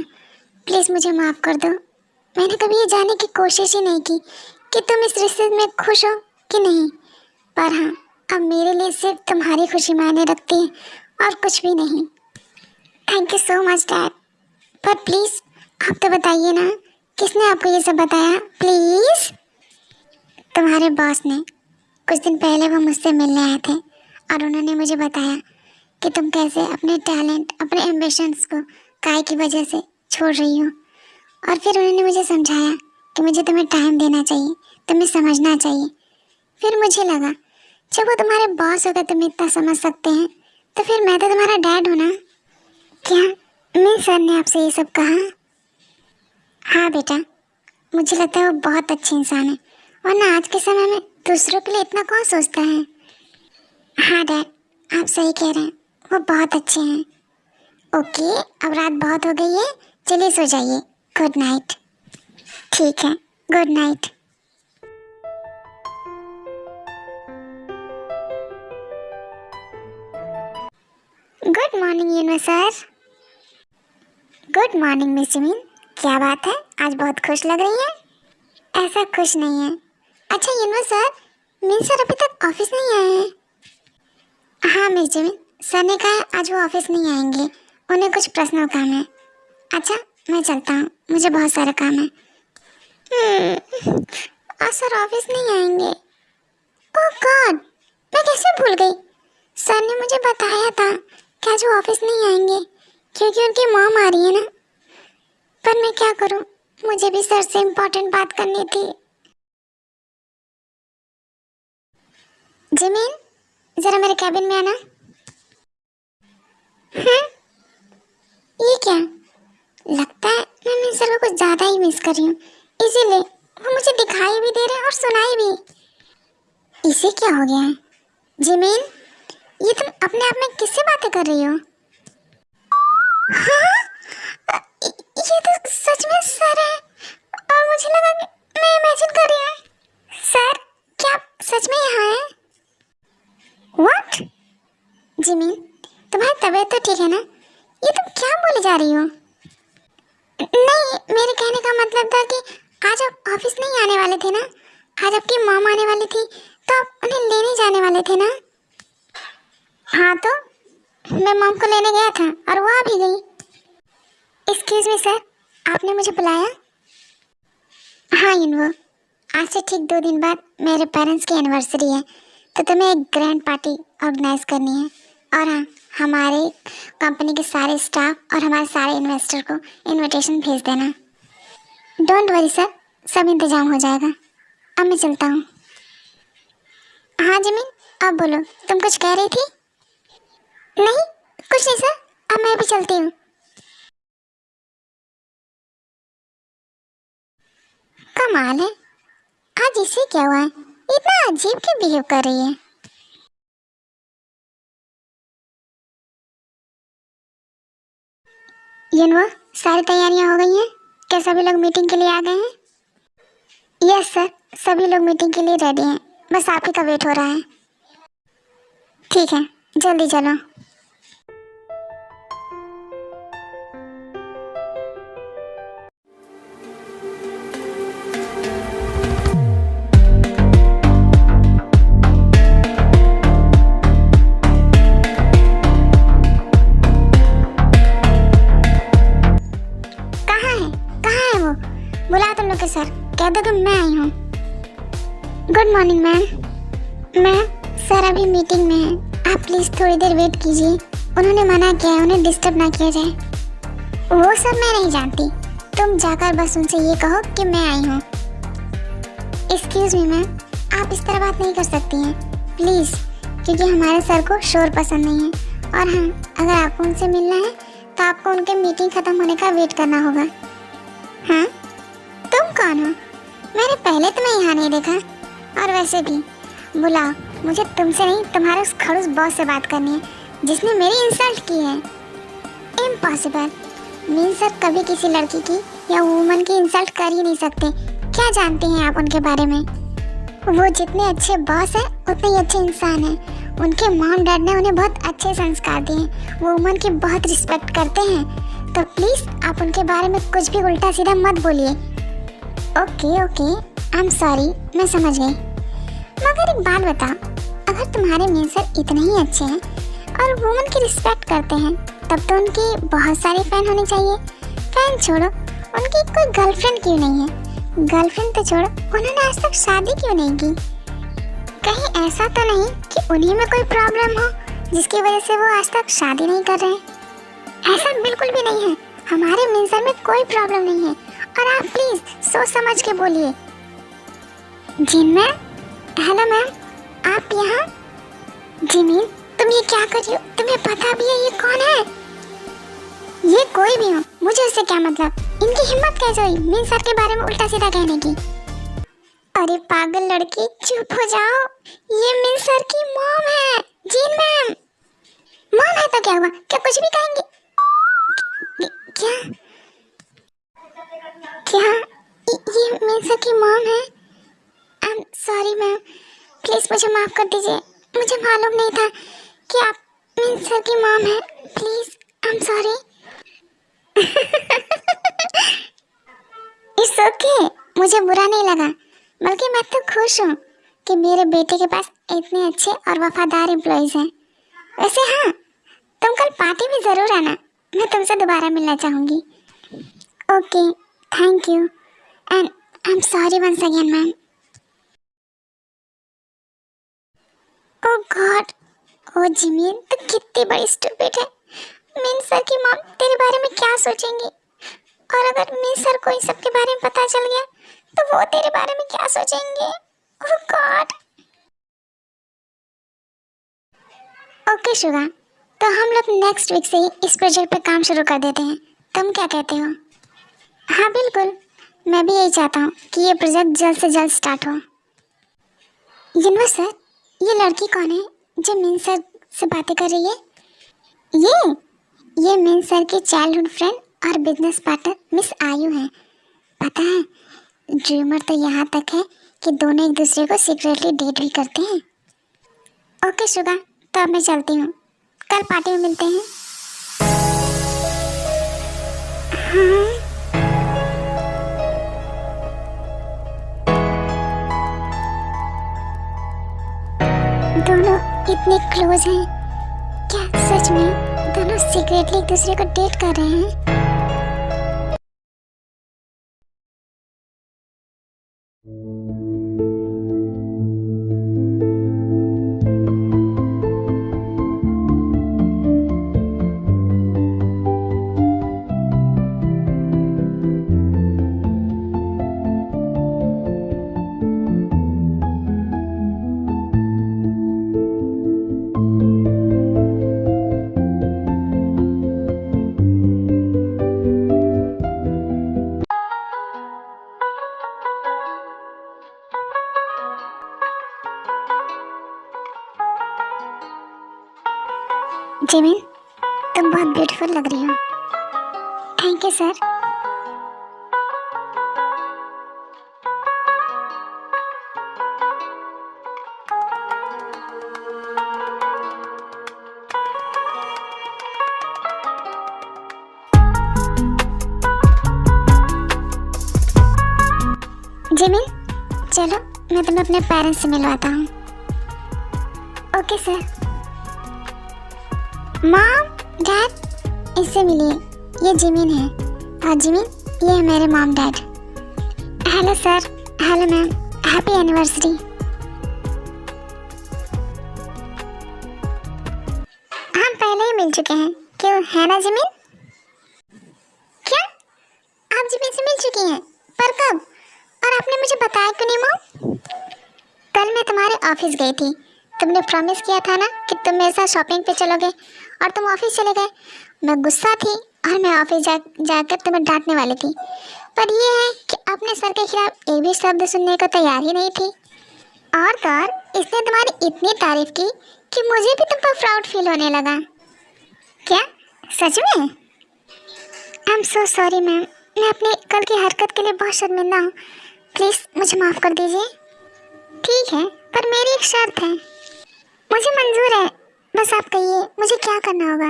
प्लीज़ मुझे माफ़ कर दो। मैंने कभी ये जानने की कोशिश ही नहीं की कि तुम इस रिश्ते में खुश हो कि नहीं। पर हाँ, अब मेरे लिए सिर्फ तुम्हारी खुशी मायने रखती है और कुछ भी नहीं। Thank you so much dad. पर प्लीज़ आप तो बताइए ना, किसने आपको ये सब बताया? प्लीज़। तुम्हारे बॉस ने। कुछ दिन पहले वो मुझसे मिलने आए थे और उन्होंने मुझे बताया कि तुम कैसे अपने टैलेंट, अपने एम्बिशंस को काई की वजह से छोड़ रही हो। और फिर उन्होंने मुझे समझाया कि मुझे तुम्हें टाइम देना चाहिए, तुम्हें समझना चाहिए। फिर मुझे लगा जब वो तुम्हारे बॉस होकर तुम्हें इतना समझ सकते हैं तो फिर मैं तो तुम्हारा डैड हूँ ना। क्या मेरे सर ने आपसे ये सब कहा? हाँ बेटा, मुझे लगता है वो बहुत अच्छे इंसान है, वरना आज के समय में दूसरों के लिए इतना कौन सोचता है। हाँ डैड, आप सही कह रहे हैं, वो बहुत अच्छे हैं। ओके, अब रात बहुत हो गई है, चलिए सो जाइए। Good night. ठीक है, good night. Good morning Yuno sir. Good morning miss Jimin. क्या बात है, आज बहुत खुश लग रही है। ऐसा खुश नहीं है। अच्छा यूनो सर, मिन सर अभी तक ऑफिस नहीं आए हैं। हाँ मिस जिमिन, सर ने कहा आज वो ऑफिस नहीं आएंगे, उन्हें कुछ पर्सनल काम है। अच्छा मैं चलता हूँ, मुझे बहुत सारा काम है। आज सर ऑफिस नहीं आएंगे। ओह गॉड, मैं कैसे भूल गई। सर ने मुझे बताया था कि आज वो ऑफिस नहीं आएंगे क्योंकि उनकी मॉम आ रही है ना। पर मैं क्या करूँ, मुझे भी सर से इम्पोर्टेंट बात करनी थी। जिमिन जरा मेरे कैबिन में आना। ये क्या, लगता है मैं मिस सर को कुछ ज़्यादा ही मिस कर रही हूँ, इसीलिए वो मुझे दिखाई भी दे रहे हैं और सुनाई भी। इसे क्या हो गया है? जिमिन, ये तुम अपने आप में किससे बातें कर रही हो? हाँ, ये तो सच में सर है और मुझे लगा कि मैं इमेजिन कर रही हूँ। सर क्या आप सच में यहाँ हैं? व्हाट? जिमिन तुम्हारी तबीयत तो ठीक है ना? ये तुम क्या बोले जा रही हो? नहीं, मेरे कहने का मतलब था कि आज आप ऑफिस नहीं आने वाले थे ना, आज आपकी मॉम आने वाली थी तो आप उन्हें लेने जाने वाले थे ना। हाँ तो मैं मॉम को लेने गया था और वो आ भी गई। एक्सक्यूज मी सर, आपने मुझे बुलाया? हाँ इनवो, आज से ठीक 2 दिन बाद मेरे पेरेंट्स की एनिवर्सरी है तो तुम्हें एक ग्रैंड पार्टी ऑर्गेनाइज करनी है। और हाँ, हमारे कंपनी के सारे स्टाफ और हमारे सारे इन्वेस्टर को इनविटेशन भेज देना। डोंट वरी सर, सब इंतजाम हो जाएगा। अब मैं चलता हूँ। हाँ जिमिन, अब बोलो, तुम कुछ कह रही थी? नहीं कुछ नहीं सर, अब मैं भी चलती हूँ। कमाल है, आज इसे क्या हुआ है, इतना अजीब क्यों बिहेव कर रही है? यूनो, सारी तैयारियां हो गई हैं? क्या सभी लोग मीटिंग के लिए आ गए हैं? यस सर, सभी लोग मीटिंग के लिए रेडी हैं, बस आप ही का वेट हो रहा है। ठीक है, जल्दी चलो। बुला तुम लोग के सर, कह दो कि मैं आई हूँ। गुड मॉर्निंग मैम, सर अभी मीटिंग में है, आप प्लीज़ थोड़ी देर वेट कीजिए, उन्होंने मना किया है, उन्हें डिस्टर्ब ना किया जाए। वो सब मैं नहीं जानती, तुम जाकर बस उनसे ये कहो कि मैं आई हूँ। एक्सक्यूज मी मैम, आप इस तरह बात नहीं कर सकती हैं, प्लीज़, क्योंकि हमारे सर को शोर पसंद नहीं है। और हाँ, अगर आपको उनसे मिलना है तो आपको उनके मीटिंग ख़त्म होने का वेट करना होगा। हाँ, तुम कौन हो? मैंने पहले तुम्हें यहाँ नहीं देखा। और वैसे भी बुलाओ, मुझे तुमसे नहीं तुम्हारे उस खड़ूस बॉस से बात करनी है जिसने मेरी इंसल्ट की है। इम्पॉसिबल। मीन सर कभी किसी लड़की की या वुमन की इंसल्ट कर ही नहीं सकते। क्या जानते हैं आप उनके बारे में? वो जितने अच्छे बॉस हैं उतने ही अच्छे इंसान हैं। उनके मॉम डैड ने उन्हें बहुत अच्छे संस्कार दिए। वो वुमन की बहुत रिस्पेक्ट करते हैं। तो प्लीज़ आप उनके बारे में कुछ भी उल्टा सीधा मत बोलिए। ओके आई एम सॉरी, मैं समझ गई। मगर एक बात बताओ, अगर तुम्हारे मीन सर इतने ही अच्छे हैं और वुमन की रिस्पेक्ट करते हैं तब तो उनकी बहुत सारी फ़ैन होनी चाहिए। फ़ैन छोड़ो, उनकी कोई गर्लफ्रेंड क्यों नहीं है? गर्लफ्रेंड तो छोड़ो, उन्होंने आज तक शादी क्यों नहीं की? कहीं ऐसा तो नहीं कि उन्हीं में कोई प्रॉब्लम हो जिसकी वजह से वो आज तक शादी नहीं कर रहे? ऐसा बिल्कुल भी नहीं है। हमारे मिंसर में कोई प्रॉब्लम नहीं है। और आप प्लीज़ सोच समझ के बोलिए। जिन मैम, हेलो मैम, आप यहाँ? जिमीन, तुम ये क्या कर रही हो? तुम्हें पता भी है ये कौन है? ये कोई भी हो, मुझे उससे क्या मतलब? इनकी हिम्मत कैसे हुई मीन सर के बारे में उल्टा सीधा कहने की? अरे पागल लड़की, चुप हो जाओ। ये मीन सर की मॉम है। जीन मैम, मॉम है तो क्या हुआ? क्या कुछ भी कहेंगे? क्या क्या ये मीन सर की मॉम है? आई एम सॉरी मैम, प्लीज मुझे माफ कर दीजिए। मुझे मालूम नहीं था कि आप मीन सर की मॉम है। Please, I am sorry. It's okay, मुझे बुरा नहीं लगा, बल्कि मैं तो खुश हूँ कि मेरे बेटे के पास इतने अच्छे और वफादार एम्प्लॉइज हैं। वैसे हाँ, तुम कल पार्टी में ज़रूर आना, मैं तुमसे दोबारा मिलना चाहूँगी। Okay, thank you and I am sorry once again ma'am. Oh god, oh Jimin, तू कितनी बड़ी स्टूपिड है। मीन सर की मॉम तेरे बारे में क्या सोचेंगी? और अगर मीन सर को इन सब के बारे में पता चल गया तो वो तेरे बारे में क्या सोचेंगे? ओह गॉड। ओके शुगा, तो हम लोग नेक्स्ट वीक से ही इस प्रोजेक्ट पे काम शुरू कर देते हैं। तुम क्या कहते हो? हाँ बिल्कुल, मैं भी यही चाहता हूँ कि ये प्रोजेक्ट जल्द से जल्द स्टार्ट हो। जिनवर सर, ये लड़की कौन है जो मीन सर से बातें कर रही है? ये मीन सर की चाइल्डहुड फ्रेंड और बिजनेस पार्टनर मिस आयु है। पता है, ड्रीमर तो यहाँ तक है कि दोनों एक दूसरे को सीक्रेटली डेट भी करते हैं। ओके शुगा, तो अब मैं चलती हूँ, कल पार्टी में मिलते हैं। हाँ, दोनों इतने क्लोज हैं। क्या सच में दोनों सीक्रेटली एक दूसरे को डेट कर रहे हैं? जिमिन, तुम बहुत ब्यूटीफुल लग रही हो। Thank you sir. जिमिन, चलो मैं तुम्हें अपने पेरेंट्स से मिलवाता हूँ। Okay sir. मॉम, डैड, इससे मिलिए, ये जिमिन है। और जिमिन, ये है मेरे mom dad. Hello sir, hello ma'am, happy anniversary. हम पहले ही मिल चुके हैं, क्यों, है ना जिमिन? क्या आप जिमिन से मिल चुकी हैं? पर कब? और आपने मुझे बताया क्यों नहीं मॉम? कल मैं तुम्हारे ऑफिस गई थी तुमने प्रॉमिस किया था ना कि तुम मेरे साथ शॉपिंग पे चलोगे और तुम ऑफिस चले गए। मैं गुस्सा थी और मैं ऑफिस जाकर तुम्हें डांटने वाली थी, पर ये है कि अपने सर के खिलाफ एक भी शब्द सुनने को तैयार ही नहीं थी। और तो और इसने तुम्हारी इतनी तारीफ की कि मुझे भी तुम पर प्राउड फील होने लगा। क्या सच में? I am so sorry ma'am, मैं अपनी कल की हरकत के लिए बहुत शर्मिंदा हूँ। प्लीज़ मुझे माफ़ कर दीजिए। ठीक है, पर मेरी एक शर्त है। मुझे मंजूर है, बस आप कहिए मुझे क्या करना होगा।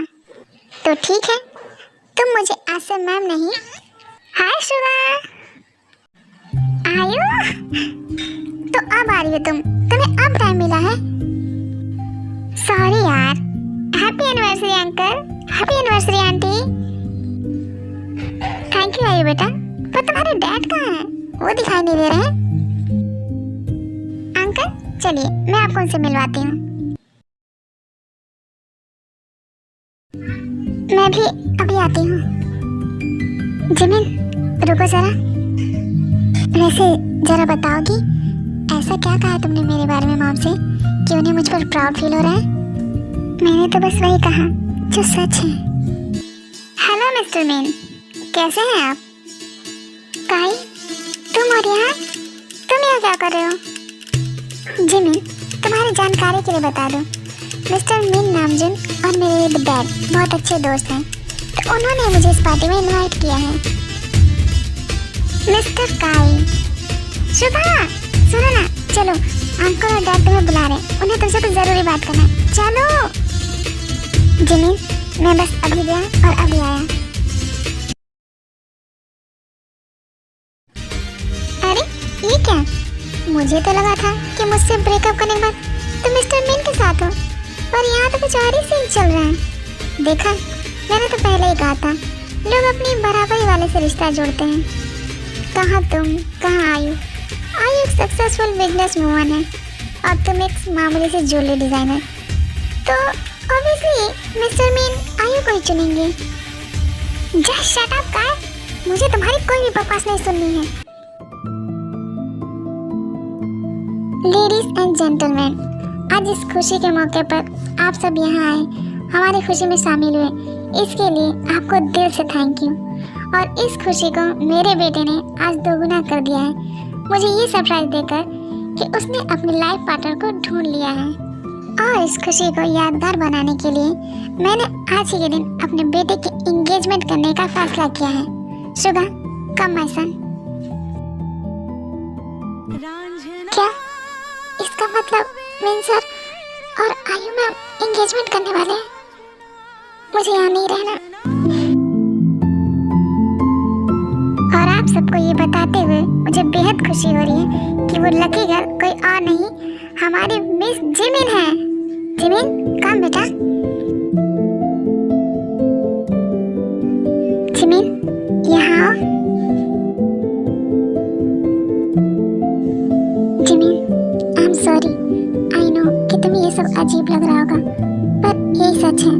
तो ठीक है, तुम मुझे आज से मैम नहीं, हाय शुगर। आयु, तो अब आ रही हो तुम्हें अब टाइम मिला है। सॉरी यार। Happy anniversary uncle, happy anniversary aunty. Thank you आयु बेटा, पर तुम्हारे डैड कहाँ हैं? वो दिखाई नहीं दे रहे हैं। अंकल चलिए मैं आपको उनसे मिलवाती हूँ। मैं भी अभी आती हूँ। जिमिन रुको जरा, वैसे जरा बताओगी ऐसा क्या कहा तुमने मेरे बारे में मॉम से कि उन्हें मुझ पर प्राउड फील हो रहा है? मैंने तो बस वही कहा जो सच है। हेलो मिस्टर मीन, कैसे हैं आप? काई, तुम और यहाँ क्या कर रहे हो? जिमिन तुम्हारी जानकारी के लिए बता दूं, मिस्टर मिन नामजुन और मेरे डैड बहुत अच्छे दोस्त हैं, तो उन्होंने मुझे इस पार्टी में इनवाइट किया है। मिस्टर काई, शुभा सुनो ना, चलो अंकल और डैड तुम्हें बुला रहे हैं, उन्हें तुमसे कुछ ज़रूरी बात करना है, चलो। जिमिन मैं बस अभी गया और अभी आया। अरे ये क्या? मुझे तो लगा था कि मुझसे ब्रेकअप करने के बाद तुम मिस्टर मिन के साथ हो, पर यहाँ तो कुछ और ही सीन चल रहा है। देखा, मैंने तो पहले ही कहा था लोग अपनी बराबरी वाले से रिश्ता जोड़ते हैं। कहाँ तुम, कहाँ आयु एक सक्सेसफुल बिजनेस वूमन है और तुम एक मामूली से ज्वेलरी डिजाइनर, तो ऑब्वियसली मिस्टर मीन आयु को ही चुनेंगे। जस्ट शट अप गाय, मुझे तुम्हारी कोई भी बकवास नहीं सुननी है। लेडीज एंड जेंटलमैन, आज इस खुशी के मौके पर आप सब यहाँ आए, हमारी खुशी में शामिल हुए, इसके लिए आपको दिल से थैंक यू। और इस खुशी को मेरे बेटे ने आज दोगुना कर दिया है, मुझे ये सरप्राइज देकर कि उसने अपने लाइफ पार्टनर को ढूंढ लिया है। और इस खुशी को यादगार बनाने के लिए मैंने आज ही के दिन अपने बेटे की एंगेजमेंट करने का फैसला किया है। Suga, come my son. क्या इसका मतलब मीन सर और आयु मैम एंगेजमेंट करने वाले हैं? मुझे यहाँ नहीं रहना। और आप सबको ये बताते हुए मुझे बेहद खुशी हो रही है कि वो लकी गर्ल कोई और नहीं, हमारी मिस जिमिन है। जिमिन कम बेटा। जिमिन यहाँ आओ। Jimin I am sorry, I know कि तुम्हें ये सब अजीब लग रहा होगा, पर यही सच है।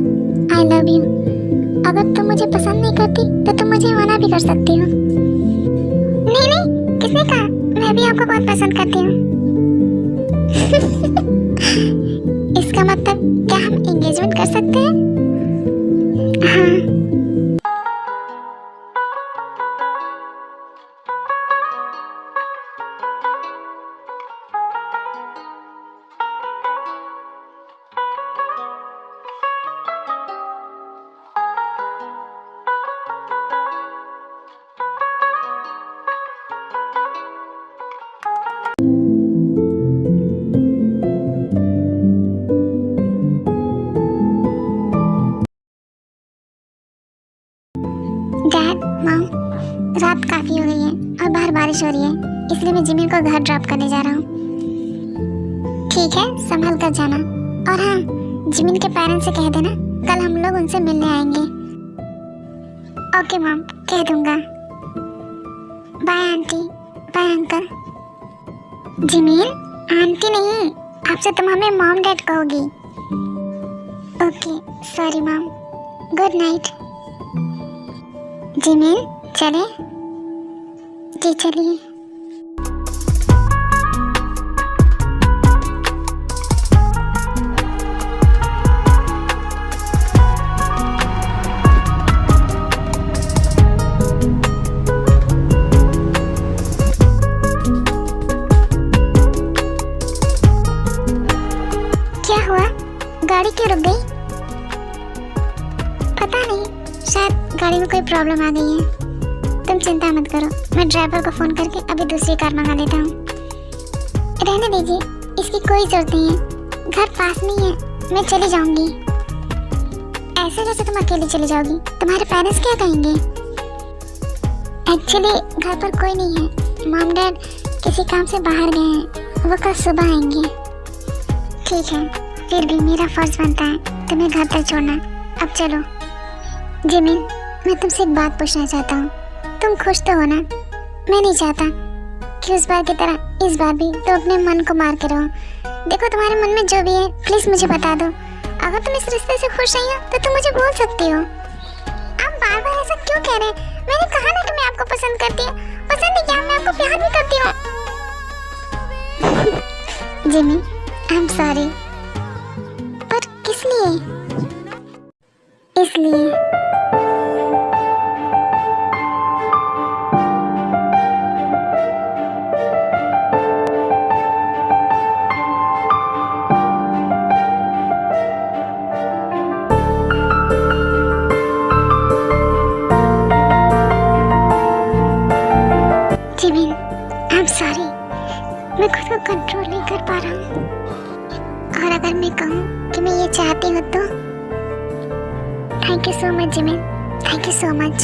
I love you. अगर तुम मुझे पसंद नहीं करती तो तुम मुझे मना भी कर सकती हो। नहीं नहीं, किसने कहा? मैं भी आपको बहुत पसंद करती हूँ। इसका मतलब क्या हम एंगेजमेंट कर सकते हैं? हाँ। डैड, मॉम, रात काफ़ी हो गई है और बाहर बारिश हो रही है, इसलिए मैं जिमिन को घर ड्रॉप करने जा रहा हूँ। ठीक है, संभल कर जाना। और हाँ, जिमिन के पेरेंट्स से कह देना कल हम लोग उनसे मिलने आएंगे। ओके मॉम, कह दूँगा। Bye aunty, bye uncle. Jimin aunty नहीं, आपसे तुम हमें मॉम डैड कहोगी। Okay sorry mom, good night. Jimin चले? जी चलिए। क्यों रुक गई? पता नहीं, शायद गाड़ी में कोई प्रॉब्लम आ गई है। तुम चिंता मत करो, मैं ड्राइवर को फोन करके अभी दूसरी कार मंगा लेता हूँ। रहने दीजिए, इसकी कोई जरूरत नहीं है। घर पास में ही है, मैं चली जाऊंगी। ऐसे जैसे तुम अकेली चली जाओगी, तुम्हारे पेरेंट्स क्या कहेंगे? एक्चुअली घर पर कोई नहीं है, मॉम डैड किसी काम से बाहर गए हैं, वो कल सुबह आएंगे। ठीक है, फिर भी मेरा फर्ज बनता है तुम्हें घर तक छोड़ना। अब चलो। जिमिन, मैं तुमसे एक बात पूछना चाहता हूँ, तुम खुश तो हो ना? मैं नहीं चाहता कि उस बार की तरह इस बार भी तो अपने मन को मार के रहो। देखो, तुम्हारे मन में जो भी है प्लीज मुझे बता दो। अगर तुम इस रिश्ते से खुश नहीं हो तो तुम मुझे बोल सकती हो। आप बार बार ऐसा क्यों कह रहे हैं? मैंने कहा ना कि मैं आपको पसंद करती हूँ। पसंद है क्या? मैं आपको प्यार भी करती हूँ। जिमी, आई एम सॉरी, पर किस लिए? इसलिए जिमी, आई एम सॉरी, मैं खुद को कंट्रोल नहीं कर पा रहा हूँ। और अगर मैं कहूँ कि मैं ये चाहती हूँ तो thank you so much Jimmy, thank you so much.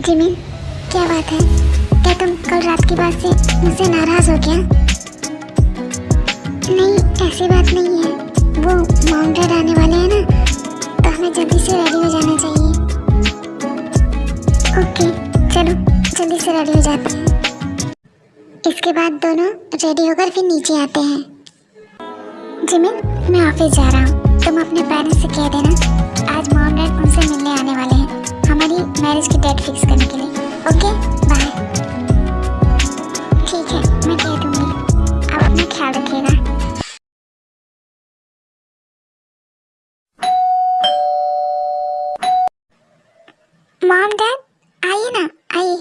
Jimmy, क्या बात है? क्या तुम कल रात की बात से मुझसे नाराज हो क्या? नहीं, ऐसी बात नहीं है। वो मॉम डैड आने वाले हैं ना, तो हमें जल्दी से रेडी हो जाना चाहिए। ओके, चलो जल्दी से रेडी हो जाते हैं। इसके बाद दोनों रेडी होकर फिर नीचे आते हैं। जिमी, मैं ऑफिस जा रहा हूँ, तुम अपने पेरेंट्स से कह देना आज मॉम डैड उनसे मिलने आने वाले हैं हमारी मैरिज की डेट फिक्स करने के लिए। Okay, bye. ठीक है, मैं कह दूंगी। आप अपना ख्याल रखिएगा। मॉम डैड, आइए ना, आइए।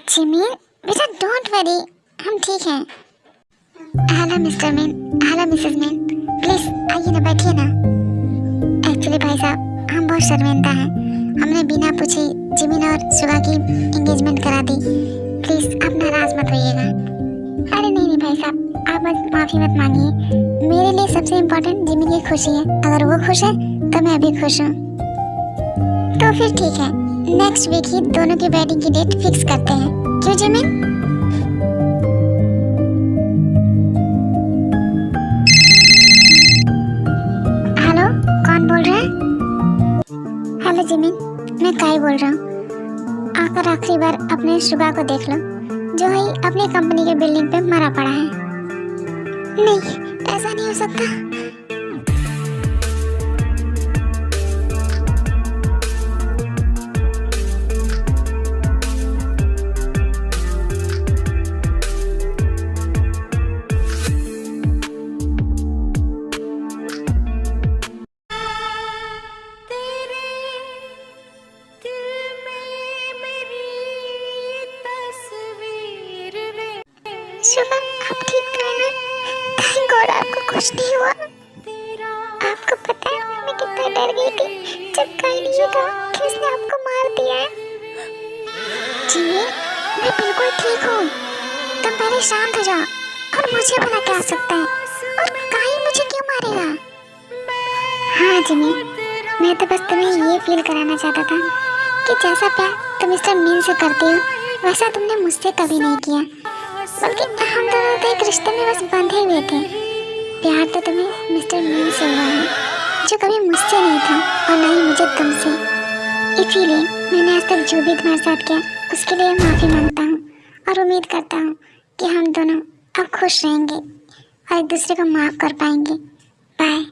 जिमी बेटा, डोंट वरी, हम ठीक हैं। Hello mister man, hello Mrs man, please आइए ना, बैठिए ना। एक्चुअली भाई साहब, हम बहुत शर्मिंदा हैं, हमने बिना पूछे जिमिन और सुगा की एंगेजमेंट करा दी। प्लीज आप नाराज मत होइएगा। अरे नहीं भाई साहब, आप बस माफी मत मांगिए। मेरे लिए सबसे इम्पोर्टेंट जिमिन की खुशी है। अगर वो खुश है तो मैं भी खुश हूँ। तो फिर ठीक है, नेक्स्ट वीक ही दोनों की वेडिंग की डेट फिक्स करते हैं। क्यों जिमिन? हेलो, कौन बोल रहा है? हेलो जिमिन, मैं काई बोल रहा हूँ। आकर आखिरी बार अपने शुगा को देख लो, जो है अपनी कंपनी के बिल्डिंग पे मरा पड़ा है। नहीं, ऐसा नहीं हो सकता। शुगा, आप ठीक तो है ना? थैंक गॉड आपको कुछ नहीं हुआ। आपको पता है मैं कितना डर गई थी जब काई ने कहा कि उसने आपको मार दिया है। जिमी, मैं बिल्कुल ठीक हूँ, तुम पहले शांत हो जाओ। और मुझे भला क्या सकता है, और काई मुझे क्यों मारेगा? हाँ जिमी, मैं तो बस तुम्हें ये फील कराना चाहता था कि जैसा प्यार तुम मिस्टर मीन से करती हो वैसा तुमने मुझसे कभी नहीं किया, बल्कि हम दोनों तो एक रिश्ते में बस बंधे हुए थे। प्यार तो तुम्हें मिस्टर मीन से हुआ है, जो कभी मुझसे नहीं था और न ही मुझे तुमसे। इसीलिए मैंने आज तक जो भी तुम्हारे साथ किया उसके लिए माफ़ी मांगता हूँ और उम्मीद करता हूँ कि हम दोनों अब खुश रहेंगे और एक दूसरे को माफ़ कर पाएंगे। बाय।